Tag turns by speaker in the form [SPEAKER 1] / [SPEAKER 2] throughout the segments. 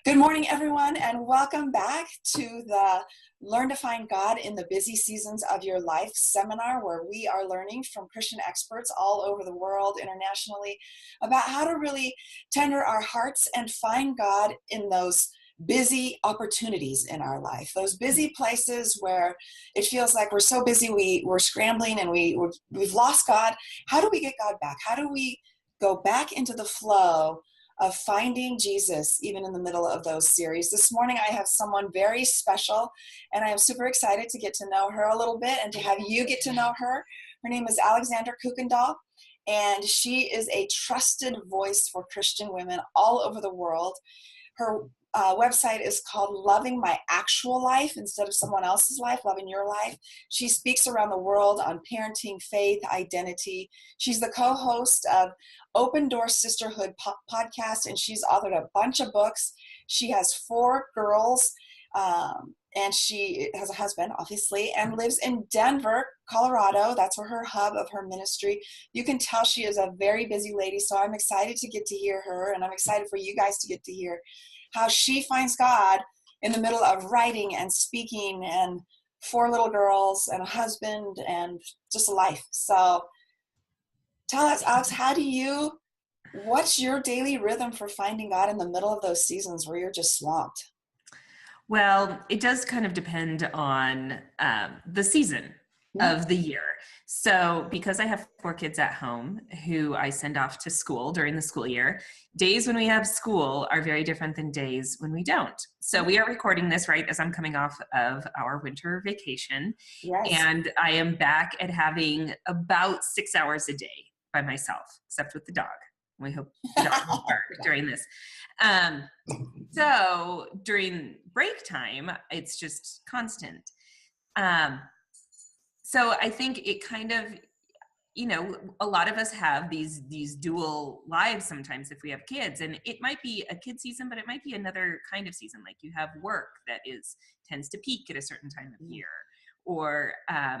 [SPEAKER 1] Good morning, everyone, and welcome back to the Learn to Find God in the Busy Seasons of Your Life seminar, where we are learning from Christian experts all over the world, internationally, about how to really tender our hearts and find God in those busy opportunities in our life, those busy places where it feels like we're so busy, we're scrambling and we've lost God. How do we get God back? How do we go back into the flow of finding Jesus, even in the middle of those series? This morning, I have someone very special, and I am super excited to get to know her a little bit and to have you get to know her. Her name is Alexandra Kuykendall, and she is a trusted voice for Christian women all over the world. Her website is called Loving My Actual Life instead of someone else's life, Loving Your Life. She speaks around the world on parenting, faith, identity. She's the co-host of Open Door Sisterhood podcast, and she's authored a bunch of books. She has 4 girls, and she has a husband, obviously, and lives in Denver, Colorado. That's where her hub of her ministry. You can tell she is a very busy lady, so I'm excited to get to hear her, and I'm excited for you guys to get to hear how she finds God in the middle of writing and speaking and 4 little girls and a husband and just a life. So tell us, Alex, what's your daily rhythm for finding God in the middle of those seasons where you're just swamped?
[SPEAKER 2] Well, it does kind of depend on the season of the year. So because I have 4 kids at home who I send off to school during the school year, days when we have school are very different than days when we don't. So we are recording this right as I'm coming off of our winter vacation.
[SPEAKER 1] Yes.
[SPEAKER 2] And I am back at having about 6 hours a day by myself, except with the dog. We hope the dog will bark during this. So during break time, it's just constant. So I think it kind of, a lot of us have these dual lives sometimes if we have kids, and it might be a kid season, but it might be another kind of season. Like you have work that tends to peak at a certain time of year, or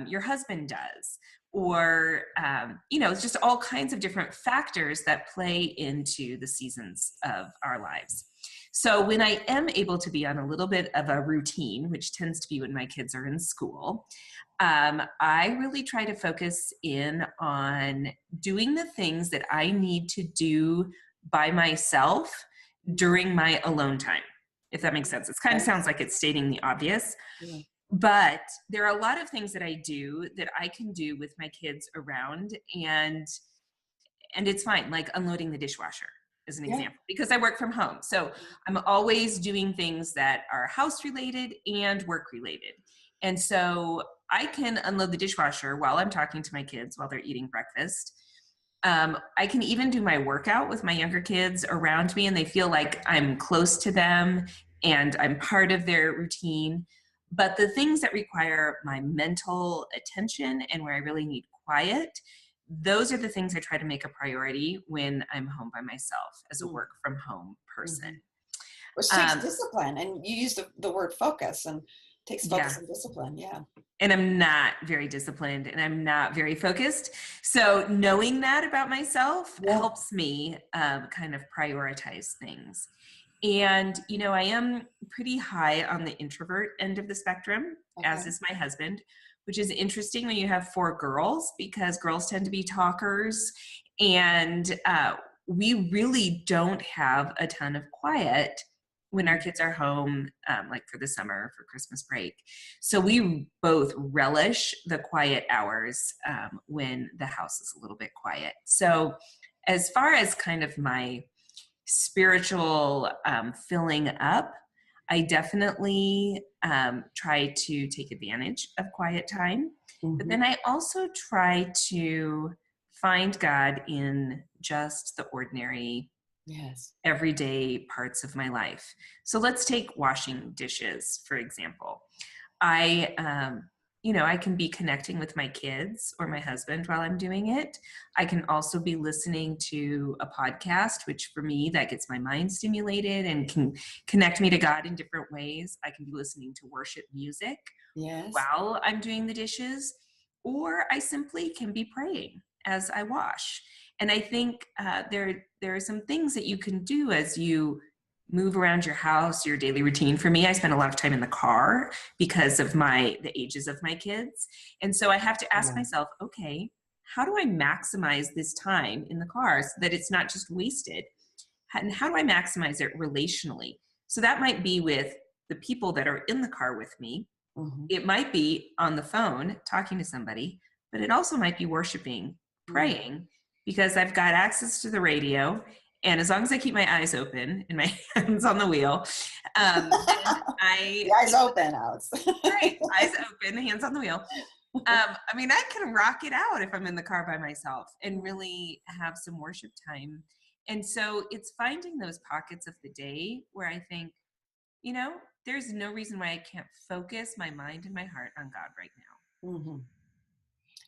[SPEAKER 2] your husband does, or, it's just all kinds of different factors that play into the seasons of our lives. So when I am able to be on a little bit of a routine, which tends to be when my kids are in school, I really try to focus in on doing the things that I need to do by myself during my alone time, if that makes sense. It kind of sounds like it's stating the obvious, but there are a lot of things that I do that I can do with my kids around, and it's fine, like unloading the dishwasher as an example, because I work from home. So I'm always doing things that are house related and work related. And so I can unload the dishwasher while I'm talking to my kids while they're eating breakfast. I can even do my workout with my younger kids around me, and they feel like I'm close to them and I'm part of their routine. But the things that require my mental attention and where I really need quiet, those are the things I try to make a priority when I'm home by myself as a work from home person.
[SPEAKER 1] Which takes discipline, and you use the word focus, and takes focus and discipline.
[SPEAKER 2] And I'm not very disciplined, and I'm not very focused. So knowing that about myself helps me kind of prioritize things. And, I am pretty high on the introvert end of the spectrum, as is my husband, which is interesting when you have 4 girls, because girls tend to be talkers, and we really don't have a ton of quiet when our kids are home, like for the summer, for Christmas break. So we both relish the quiet hours when the house is a little bit quiet. So as far as kind of my spiritual filling up, I definitely try to take advantage of quiet time. But then I also try to find God in just the ordinary, everyday parts of my life. So let's take washing dishes, for example. I can be connecting with my kids or my husband while I'm doing it. I can also be listening to a podcast, which for me, that gets my mind stimulated and can connect me to God in different ways. I can be listening to worship music while I'm doing the dishes, or I simply can be praying as I wash. And I think there are some things that you can do as you move around your house, your daily routine. For me, I spend a lot of time in the car because of the ages of my kids. And so I have to ask myself, okay, how do I maximize this time in the car so that it's not just wasted? And how do I maximize it relationally? So that might be with the people that are in the car with me.
[SPEAKER 1] Mm-hmm.
[SPEAKER 2] It might be on the phone talking to somebody, but it also might be worshiping, praying, because I've got access to the radio. And as long as I keep my eyes open and my hands on the wheel,
[SPEAKER 1] the eyes open, Alex.
[SPEAKER 2] Right, eyes open, hands on the wheel. I mean, I can rock it out if I'm in the car by myself and really have some worship time. And so it's finding those pockets of the day where I think, you know, there's no reason why I can't focus my mind and my heart on God right now.
[SPEAKER 1] Mm-hmm.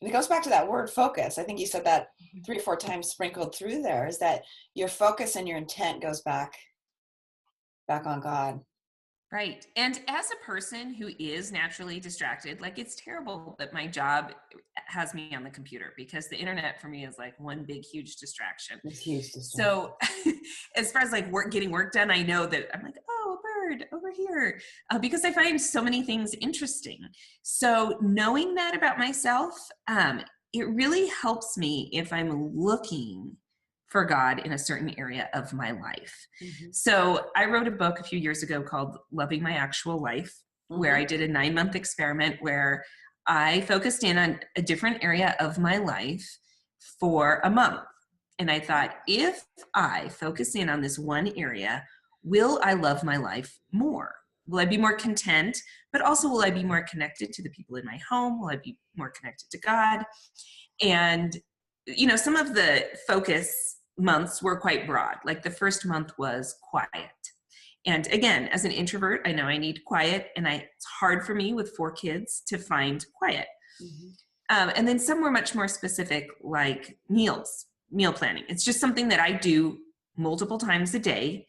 [SPEAKER 1] And it goes back to that word focus. I think you said that 3 or 4 times sprinkled through there, is that your focus and your intent goes back on God.
[SPEAKER 2] Right. And as a person who is naturally distracted, like, it's terrible that my job has me on the computer, because the internet for me is like one big, huge distraction.
[SPEAKER 1] It's huge distraction.
[SPEAKER 2] So as far as like getting work done, I know that I'm like, oh, a bird over here, because I find so many things interesting. So knowing that about myself, it really helps me if I'm looking for God in a certain area of my life. Mm-hmm. So I wrote a book a few years ago called Loving My Actual Life, mm-hmm. where I did a 9-month experiment where I focused in on a different area of my life for a month. And I thought, if I focus in on this one area, will I love my life more? Will I be more content? But also, will I be more connected to the people in my home? Will I be more connected to God? And, you know, some of the focus months were quite broad. Like the first month was quiet. And again, as an introvert, I know I need quiet, and it's hard for me with 4 kids to find quiet. Mm-hmm. And then some were much more specific, like meal planning. It's just something that I do multiple times a day.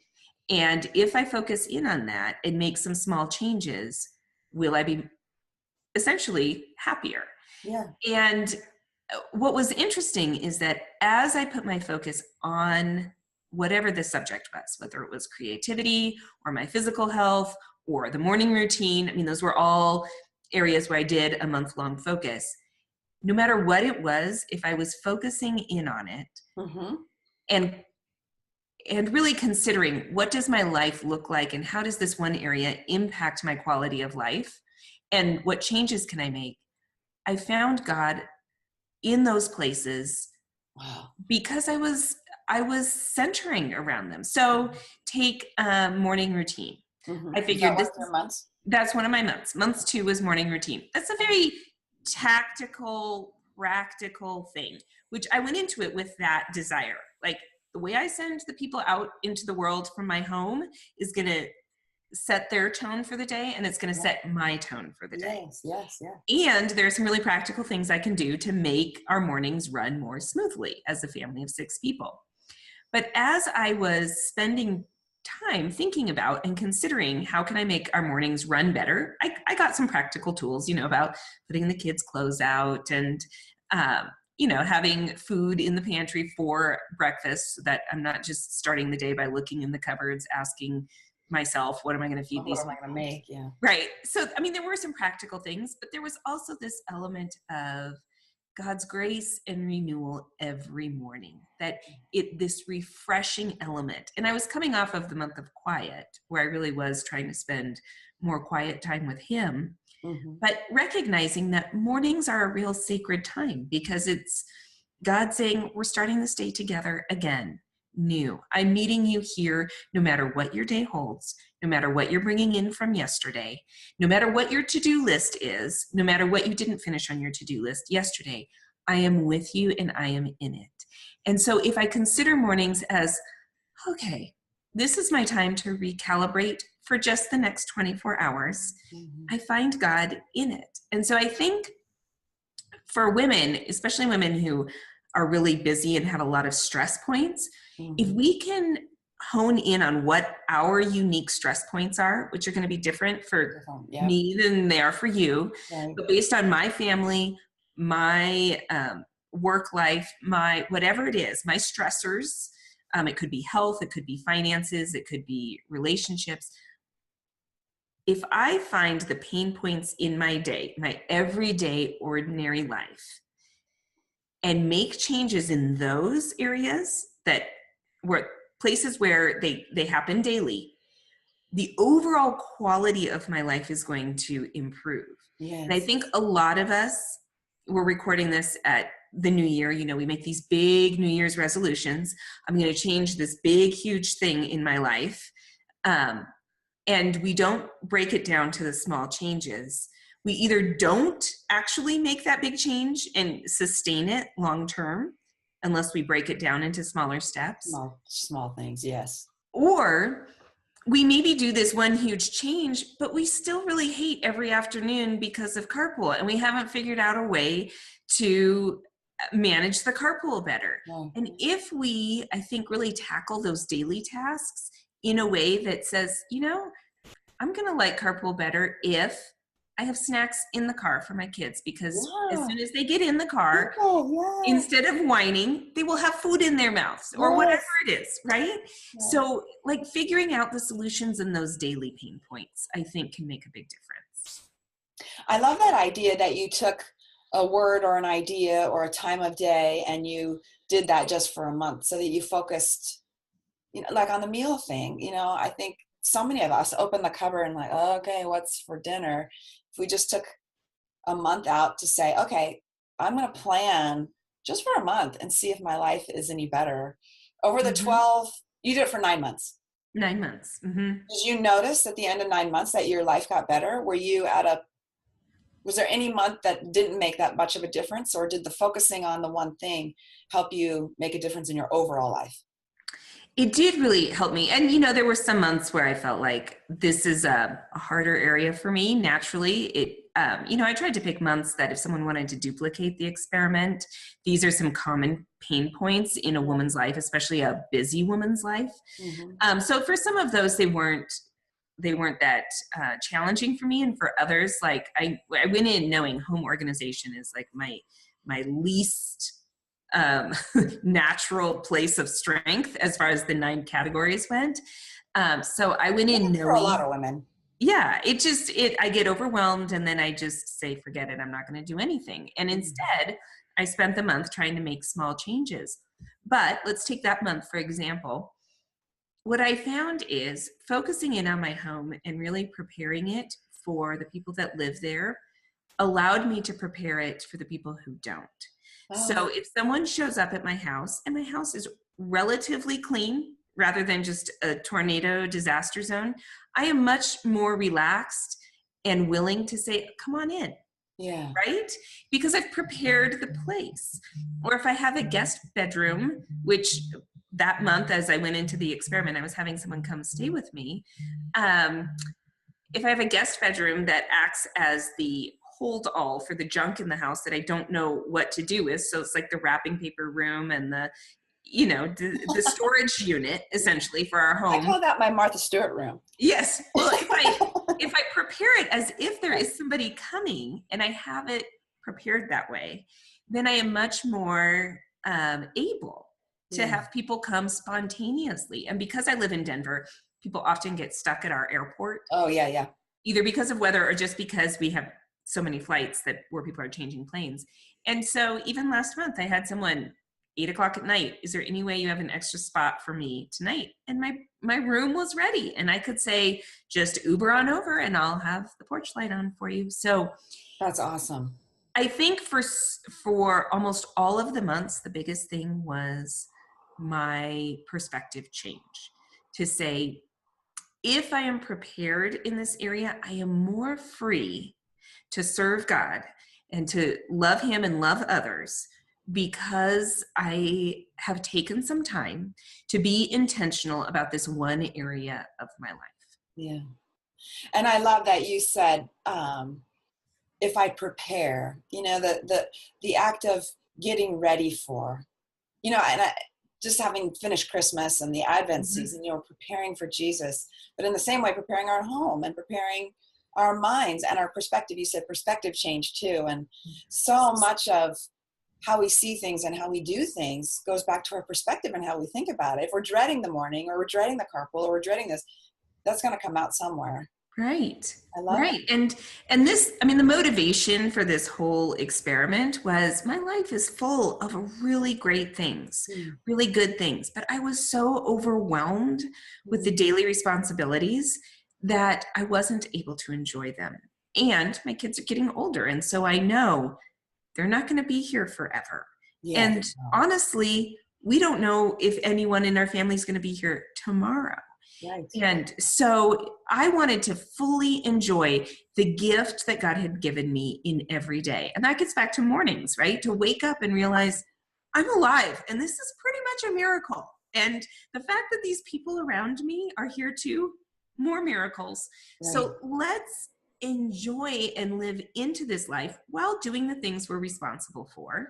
[SPEAKER 2] And if I focus in on that and make some small changes, will I be essentially happier?
[SPEAKER 1] Yeah.
[SPEAKER 2] And what was interesting is that as I put my focus on whatever the subject was, whether it was creativity or my physical health or the morning routine, I mean, those were all areas where I did a month-long focus. No matter what it was, if I was focusing in on it, mm-hmm. and really considering, what does my life look like and how does this one area impact my quality of life and what changes can I make, I found God in those places. Wow. Because I was centering around them. So take morning routine. Mm-hmm. I figured that's one of my months. Month 2 was morning routine. That's a very tactical, practical thing, which I went into it with that desire. Like, the way I send the people out into the world from my home is going to set their tone for the day, and it's going to set my tone for the day.
[SPEAKER 1] Yes.
[SPEAKER 2] And there's some really practical things I can do to make our mornings run more smoothly as a family of 6 people. But as I was spending time thinking about and considering how can I make our mornings run better, I got some practical tools, you know, about putting the kids' clothes out and, you know, having food in the pantry for breakfast so that I'm not just starting the day by looking in the cupboards, asking myself, what am I going to feed these?
[SPEAKER 1] What am I going to make? Yeah.
[SPEAKER 2] Right. So, I mean, there were some practical things, but there was also this element of God's grace and renewal every morning, this refreshing element. And I was coming off of the month of quiet, where I really was trying to spend more quiet time with Him, mm-hmm. but recognizing that mornings are a real sacred time, because it's God saying, we're starting this day together again. New. I'm meeting you here no matter what your day holds, no matter what you're bringing in from yesterday, no matter what your to-do list is, no matter what you didn't finish on your to-do list yesterday. I am with you and I am in it. And so if I consider mornings as, okay, this is my time to recalibrate for just the next 24 hours, mm-hmm. I find God in it. And so I think for women, especially women who are really busy and have a lot of stress points, mm-hmm. if we can hone in on what our unique stress points are, which are going to be different for me than they are for you, right. But based on my family, my work life, my whatever it is, my stressors, It could be health, it could be finances, it could be relationships. If I find the pain points in my day, my everyday ordinary life, and make changes in those areas that were places where they happen daily, the overall quality of my life is going to improve.
[SPEAKER 1] Yes.
[SPEAKER 2] And I think a lot of us, we're recording this at the new year, we make these big New Year's resolutions. I'm going to change this big, huge thing in my life. And we don't break it down to the small changes. We either don't actually make that big change and sustain it long term, unless we break it down into smaller steps.
[SPEAKER 1] Small things, yes.
[SPEAKER 2] Or we maybe do this one huge change, but we still really hate every afternoon because of carpool, and we haven't figured out a way to manage the carpool better.
[SPEAKER 1] No.
[SPEAKER 2] And if we, I think, really tackle those daily tasks in a way that says, I'm going to like carpool better if I have snacks in the car for my kids, because as soon as they get in the car, instead of whining, they will have food in their mouths or whatever it is, right? Yes. So like figuring out the solutions in those daily pain points, I think can make a big difference.
[SPEAKER 1] I love that idea that you took a word or an idea or a time of day and you did that just for a month, so that you focused, like on the meal thing. I think so many of us open the cupboard and like, okay, what's for dinner? If we just took a month out to say, okay, I'm going to plan just for a month and see if my life is any better. Over the 12, you did it for 9 months.
[SPEAKER 2] 9 months. Mm-hmm.
[SPEAKER 1] Did you notice at the end of 9 months that your life got better? Was there any month that didn't make that much of a difference, or did the focusing on the one thing help you make a difference in your overall life?
[SPEAKER 2] It did really help me. And, there were some months where I felt like this is a harder area for me. Naturally, I tried to pick months that if someone wanted to duplicate the experiment, these are some common pain points in a woman's life, especially a busy woman's life. Mm-hmm. So for some of those, they weren't that challenging for me. And for others, like I went in knowing home organization is like my least natural place of strength as far as the 9 categories went. So I went in knowing,
[SPEAKER 1] for a lot of women.
[SPEAKER 2] Yeah, I get overwhelmed, and then I just say, forget it. I'm not going to do anything. And instead I spent the month trying to make small changes. But let's take that month, for example. What I found is focusing in on my home and really preparing it for the people that live there allowed me to prepare it for the people who don't. So if someone shows up at my house and my house is relatively clean rather than just a tornado disaster zone, I am much more relaxed and willing to say, come on in.
[SPEAKER 1] Yeah.
[SPEAKER 2] Right? Because I've prepared the place. Or if I have a guest bedroom, which that month as I went into the experiment, I was having someone come stay with me. If I have a guest bedroom that acts as the hold all for the junk in the house that I don't know what to do with. So it's like the wrapping paper room and the storage unit essentially for our home.
[SPEAKER 1] I call that my Martha Stewart room.
[SPEAKER 2] Yes. Well, if I prepare it as if there is somebody coming and I have it prepared that way, then I am much more able to have people come spontaneously. And because I live in Denver, people often get stuck at our airport.
[SPEAKER 1] Oh, yeah.
[SPEAKER 2] Either because of weather or just because we have so many flights where people are changing planes. And so even last month, I had someone 8:00 at night. Is there any way you have an extra spot for me tonight? And my room was ready. And I could say, just Uber on over and I'll have the porch light on for you. So
[SPEAKER 1] that's awesome.
[SPEAKER 2] I think for almost all of the months, the biggest thing was my perspective change to say, if I am prepared in this area, I am more free to serve God and to love Him and love others because I have taken some time to be intentional about this one area of my life.
[SPEAKER 1] Yeah. And I love that you said, if I prepare, the act of getting ready for, and just having finished Christmas and the Advent season, preparing for Jesus, but in the same way, preparing our home and preparing our minds and our perspective. You said perspective change too. And so much of how we see things and how we do things goes back to our perspective and how we think about it. If we're dreading the morning, or we're dreading the carpool, or we're dreading this, that's going to come out somewhere.
[SPEAKER 2] Right.
[SPEAKER 1] I love
[SPEAKER 2] Right. And this, I mean, the motivation for this whole experiment was my life is full of really great things, really good things, but I was so overwhelmed with the daily responsibilities that I wasn't able to enjoy them. And my kids are getting older, and so I know they're not going to be here forever.
[SPEAKER 1] Yeah.
[SPEAKER 2] And honestly, we don't know if anyone in our family is going to be here tomorrow.
[SPEAKER 1] Right.
[SPEAKER 2] And so I wanted to fully enjoy the gift that God had given me in every day. And that gets back to mornings, right? To wake up and realize I'm alive, and this is pretty much a miracle. And the fact that these people around me are here too, more miracles.
[SPEAKER 1] Right.
[SPEAKER 2] So let's enjoy and live into this life while doing the things we're responsible for.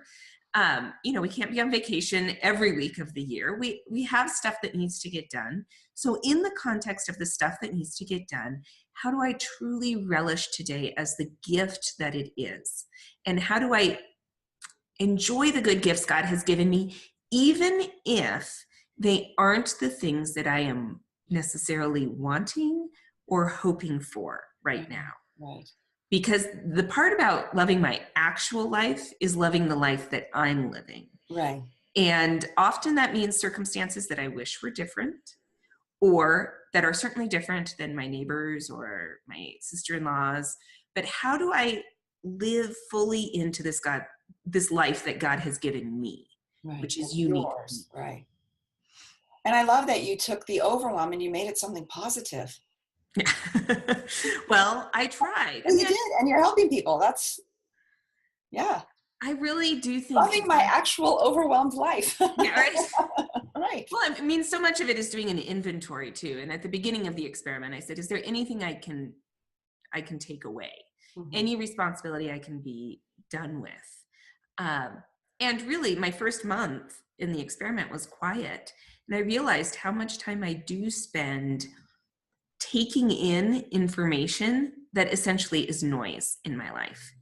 [SPEAKER 2] We can't be on vacation every week of the year. We have stuff that needs to get done. So in the context of the stuff that needs to get done, how do I truly relish today as the gift that it is? And how do I enjoy the good gifts God has given me, even if they aren't the things that I am necessarily wanting or hoping for right now?
[SPEAKER 1] Right.
[SPEAKER 2] Because the part about loving my actual life is loving the life that I'm living.
[SPEAKER 1] Right.
[SPEAKER 2] And often that means circumstances that I wish were different, or that are certainly different than my neighbors or my sister-in-laws. But how do I live fully into this life that God has given me,
[SPEAKER 1] Right.
[SPEAKER 2] which is
[SPEAKER 1] It's
[SPEAKER 2] unique.
[SPEAKER 1] yours. Right. And I love that you took the overwhelm and you made it something positive.
[SPEAKER 2] Well, I tried.
[SPEAKER 1] And you did, and you're helping people. That's, yeah.
[SPEAKER 2] I really do think
[SPEAKER 1] Loving my actual overwhelmed life.
[SPEAKER 2] Yeah, right.
[SPEAKER 1] Right.
[SPEAKER 2] Well, I mean, so much of it is doing an inventory too. And at the beginning of the experiment, I said, is there anything I can take away?
[SPEAKER 1] Mm-hmm.
[SPEAKER 2] Any responsibility I can be done with? And really, my first month in the experiment was quiet. And I realized how much time I do spend taking in information that essentially is noise in my life.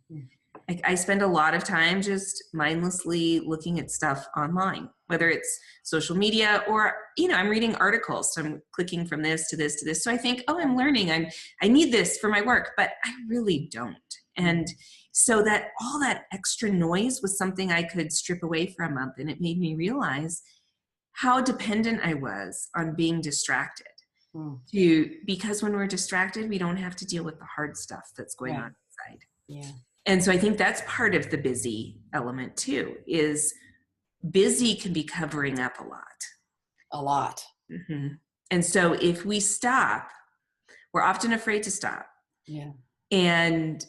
[SPEAKER 2] I spend a lot of time just mindlessly looking at stuff online, whether it's social media or, I'm reading articles. So I'm clicking from this to this to this. So I think, I'm learning. I need this for my work, but I really don't. And so that all that extra noise was something I could strip away for a month. And it made me realize how dependent I was on being distracted. Because when we're distracted, we don't have to deal with the hard stuff that's going on inside.
[SPEAKER 1] Yeah.
[SPEAKER 2] And so I think that's part of the busy element too, is busy can be covering up a lot.
[SPEAKER 1] A lot.
[SPEAKER 2] Mm-hmm. And so if we stop, we're often afraid to stop.
[SPEAKER 1] Yeah.
[SPEAKER 2] And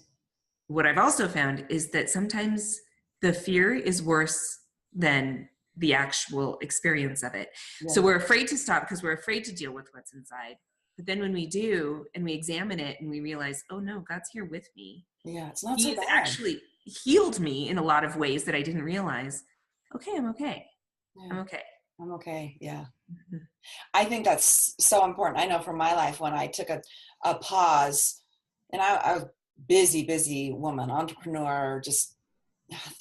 [SPEAKER 2] what I've also found is that sometimes the fear is worse than the actual experience of it. Yeah. So we're afraid to stop because we're afraid to deal with what's inside. But then when we do and we examine it and we realize, oh no, God's here with me.
[SPEAKER 1] Yeah, it's not
[SPEAKER 2] He's
[SPEAKER 1] so bad.
[SPEAKER 2] actually healed me in a lot of ways that I didn't realize. Okay, I'm okay. Yeah. I'm okay.
[SPEAKER 1] I'm okay. Yeah. Mm-hmm. I think that's so important. I know from my life when I took a pause, and I was busy woman, entrepreneur, just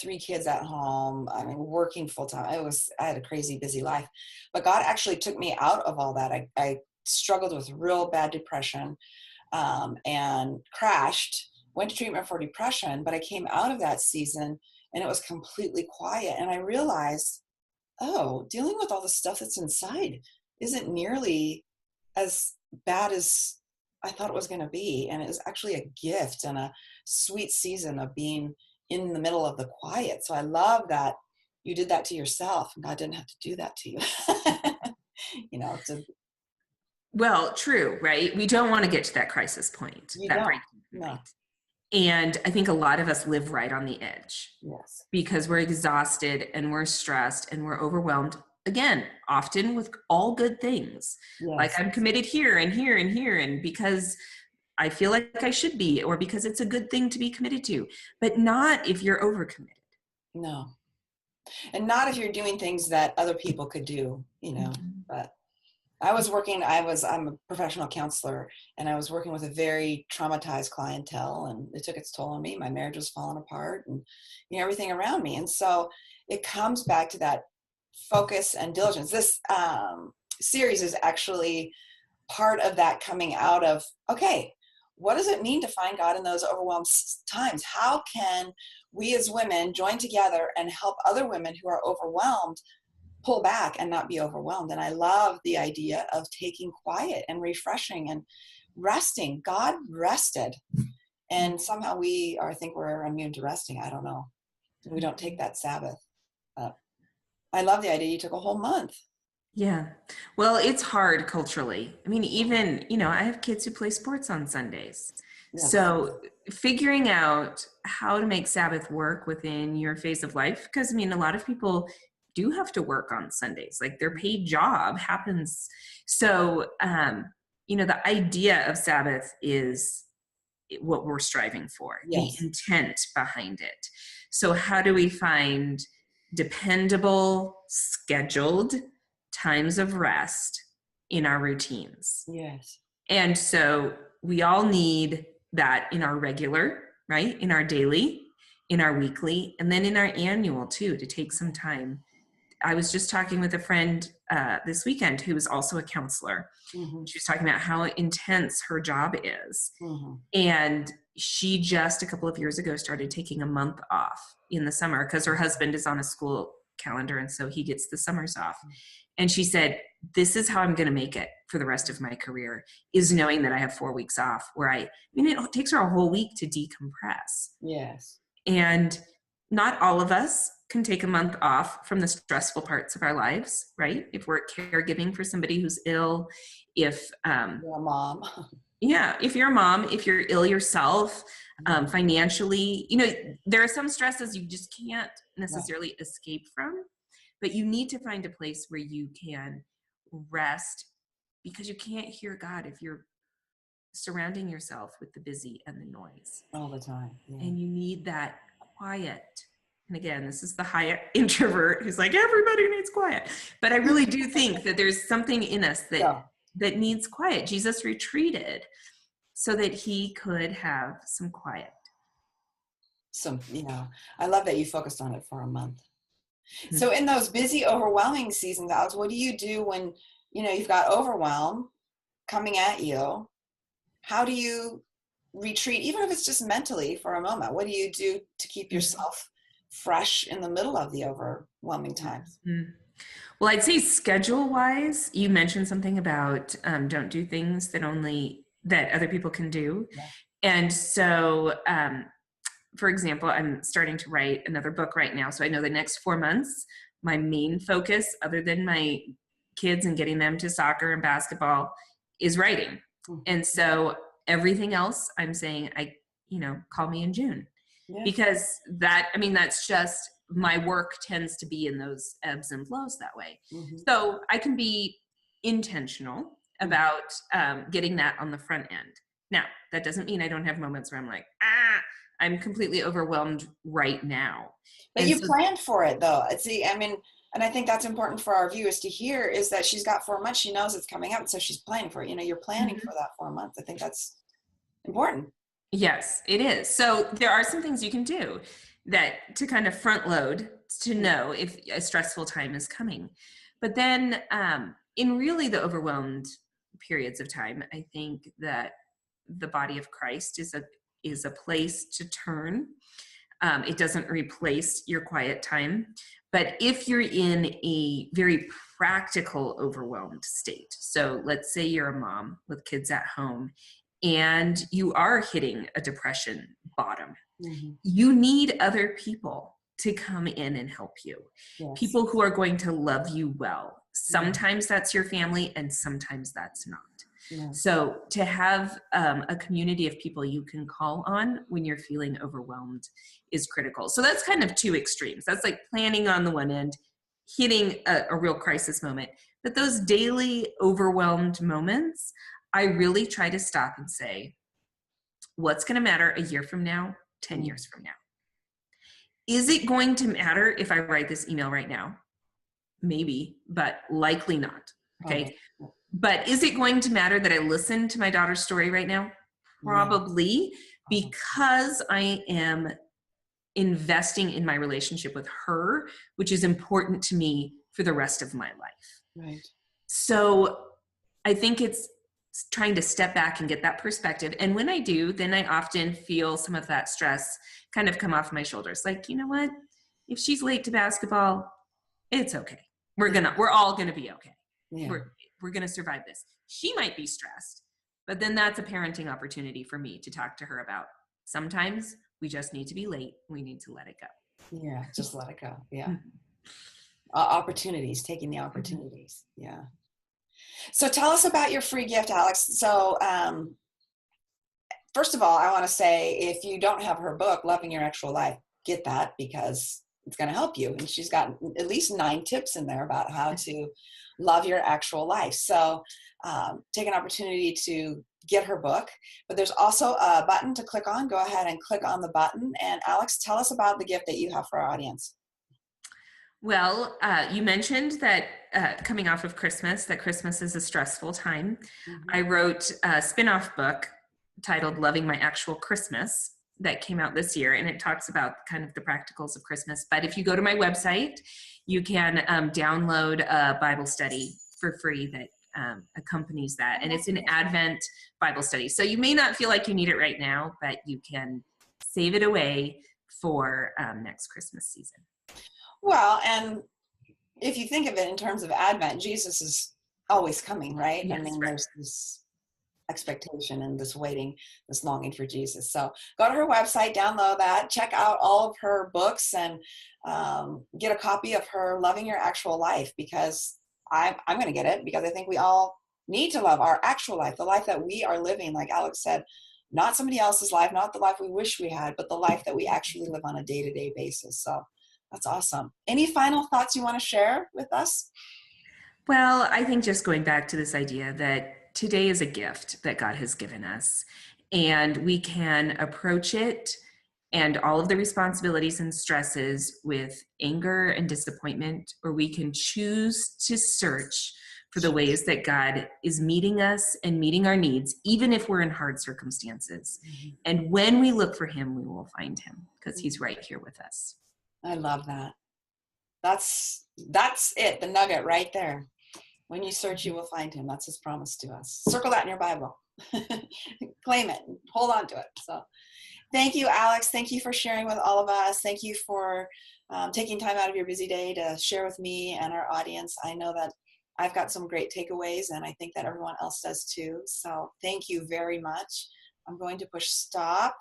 [SPEAKER 1] 3 kids at home. I mean, working full time. I had a crazy busy life, but God actually took me out of all that. I struggled with real bad depression, and crashed, went to treatment for depression, but I came out of that season and it was completely quiet. And I realized, dealing with all the stuff that's inside isn't nearly as bad as I thought it was going to be. And it was actually a gift and a sweet season of being in the middle of the quiet. So I love that you did that to yourself, and God didn't have to do that to you.
[SPEAKER 2] Well, true, right? We don't want to get to that crisis point, that breaking point. No. And I think a lot of us live right on the edge.
[SPEAKER 1] Yes.
[SPEAKER 2] Because we're exhausted and we're stressed and we're overwhelmed. Again, often with all good things. Yes. Like I'm committed here and here and here, and because I feel like I should be, or because it's a good thing to be committed to, but not if you're overcommitted.
[SPEAKER 1] No. And not if you're doing things that other people could do, but I'm a professional counselor, and I was working with a very traumatized clientele, and it took its toll on me. My marriage was falling apart and everything around me. And so it comes back to that focus and diligence. This series is actually part of that coming out of, okay, what does it mean to find God in those overwhelmed times? How can we as women join together and help other women who are overwhelmed pull back and not be overwhelmed? And I love the idea of taking quiet and refreshing and resting. God rested. And somehow I think we're immune to resting. I don't know. We don't take that Sabbath. I love the idea you took a whole month.
[SPEAKER 2] Yeah. Well, it's hard culturally. I mean, even, I have kids who play sports on Sundays.
[SPEAKER 1] Yes.
[SPEAKER 2] So figuring out how to make Sabbath work within your phase of life, because a lot of people do have to work on Sundays, like their paid job happens. So, the idea of Sabbath is what we're striving for,
[SPEAKER 1] yes.
[SPEAKER 2] The intent behind it. So how do we find dependable, scheduled times of rest in our routines?
[SPEAKER 1] Yes.
[SPEAKER 2] And so we all need that in our regular, right? In our daily, in our weekly, and then in our annual too, to take some time. I was just talking with a friend this weekend who is also a counselor.
[SPEAKER 1] Mm-hmm.
[SPEAKER 2] She was talking about how intense her job is.
[SPEAKER 1] Mm-hmm.
[SPEAKER 2] And she just a couple of years ago started taking a month off in the summer because her husband is on a school calendar, and so he gets the summers off. And she said, this is how I'm going to make it for the rest of my career, is knowing that I have 4 weeks off where it takes her a whole week to decompress.
[SPEAKER 1] Yes.
[SPEAKER 2] And not all of us can take a month off from the stressful parts of our lives, right? If we're caregiving for somebody who's ill, if
[SPEAKER 1] you're a mom.
[SPEAKER 2] Yeah, if you're a mom, if you're ill yourself, financially, there are some stresses you just can't necessarily escape from, but you need to find a place where you can rest, because you can't hear God if you're surrounding yourself with the busy and the noise
[SPEAKER 1] all the time. Yeah.
[SPEAKER 2] And you need that quiet. And again, this is the high introvert who's like, everybody needs quiet. But I really do think that there's something in us that needs quiet. Jesus retreated so that he could have some quiet.
[SPEAKER 1] I love that you focused on it for a month. Mm-hmm. So in those busy, overwhelming seasons, Alex, what do you do when, you've got overwhelm coming at you? How do you retreat, even if it's just mentally for a moment? What do you do to keep yourself fresh in the middle of the overwhelming times?
[SPEAKER 2] Mm-hmm. Well, I'd say schedule-wise, you mentioned something about don't do things that other people can do. Yeah. And so, for example, I'm starting to write another book right now. So I know the next 4 months, my main focus, other than my kids and getting them to soccer and basketball, is writing. Mm-hmm. And so everything else, I'm saying, call me in June. Yeah. Because that's just, my work tends to be in those ebbs and flows that way. Mm-hmm. So I can be intentional about getting that on the front end. Now, that doesn't mean I don't have moments where I'm like, I'm completely overwhelmed right now.
[SPEAKER 1] But you planned for it though. See, and I think that's important for our viewers to hear, is that she's got 4 months. She knows it's coming up. So she's planning for it. You're planning for that 4 months. I think that's important.
[SPEAKER 2] Yes, it is. So there are some things you can do that to kind of front load to know if a stressful time is coming. But then in really the overwhelmed periods of time, I think that the body of Christ is a place to turn. It doesn't replace your quiet time. But if you're in a very practical overwhelmed state, so let's say you're a mom with kids at home and you are hitting a depression bottom, mm-hmm. you need other people to come in and help you. Yes. People who are going to love you well. Sometimes that's your family and sometimes that's not. Yeah. So to have a community of people you can call on when you're feeling overwhelmed is critical. So that's kind of two extremes. That's like planning on the one end, hitting a real crisis moment. But those daily overwhelmed moments, I really try to stop and say, what's going to matter a year from now, 10 years from now? Is it going to matter if I write this email right now? Maybe, but likely not. Okay. But is it going to matter that I listen to my daughter's story right now? Probably, because I am investing in my relationship with her, which is important to me for the rest of my life.
[SPEAKER 1] Right.
[SPEAKER 2] So I think it's trying to step back and get that perspective. And when I do, then I often feel some of that stress kind of come off my shoulders. Like, you know what? If she's late to basketball, it's okay. We're all gonna be okay.
[SPEAKER 1] Yeah.
[SPEAKER 2] We're gonna survive this. She might be stressed, but then that's a parenting opportunity for me to talk to her about. Sometimes we just need to be late. We need to let it go.
[SPEAKER 1] Yeah. Just let it go. Yeah.
[SPEAKER 2] Mm-hmm.
[SPEAKER 1] Opportunities, taking the opportunities. Yeah. So tell us about your free gift, Alex. So, first of all, I want to say, if you don't have her book, Loving Your Actual Life, get that, because it's going to help you. And she's got at least 9 tips in there about how to love your actual life. So take an opportunity to get her book. But there's also a button to click on. Go ahead and click on the button. And Alex, tell us about the gift that you have for our audience.
[SPEAKER 2] Well, you mentioned that coming off of Christmas, that Christmas is a stressful time. Mm-hmm. I wrote a spin-off book titled Loving My Actual Christmas that came out this year, and it talks about kind of the practicals of Christmas. But if you go to my website, you can download a Bible study for free that accompanies that. And it's an Advent Bible study. So you may not feel like you need it right now, but you can save it away for next Christmas season.
[SPEAKER 1] Well, and if you think of it in terms of Advent, Jesus is always coming, right?
[SPEAKER 2] Yes,
[SPEAKER 1] I mean,
[SPEAKER 2] right.
[SPEAKER 1] There's this expectation and this waiting, this longing for Jesus. So go to her website, download that, check out all of her books, and get a copy of her Loving Your Actual Life, because I'm going to get it, because I think we all need to love our actual life, the life that we are living, like Alex said, not somebody else's life, not the life we wish we had, but the life that we actually live on a day-to-day basis. So that's awesome. Any final thoughts you want to share with us?
[SPEAKER 2] Well, I think just going back to this idea that today is a gift that God has given us, and we can approach it and all of the responsibilities and stresses with anger and disappointment, or we can choose to search for the ways that God is meeting us and meeting our needs, even if we're in hard circumstances. Mm-hmm. And when we look for him, we will find him, because he's right here with us.
[SPEAKER 1] I love that. That's it, the nugget right there. When you search, you will find him. That's his promise to us. Circle that in your Bible. Claim it. Hold on to it. So thank you, Alex. Thank you for sharing with all of us. Thank you for taking time out of your busy day to share with me and our audience. I know that I've got some great takeaways, and I think that everyone else does too. So thank you very much. I'm going to push stop.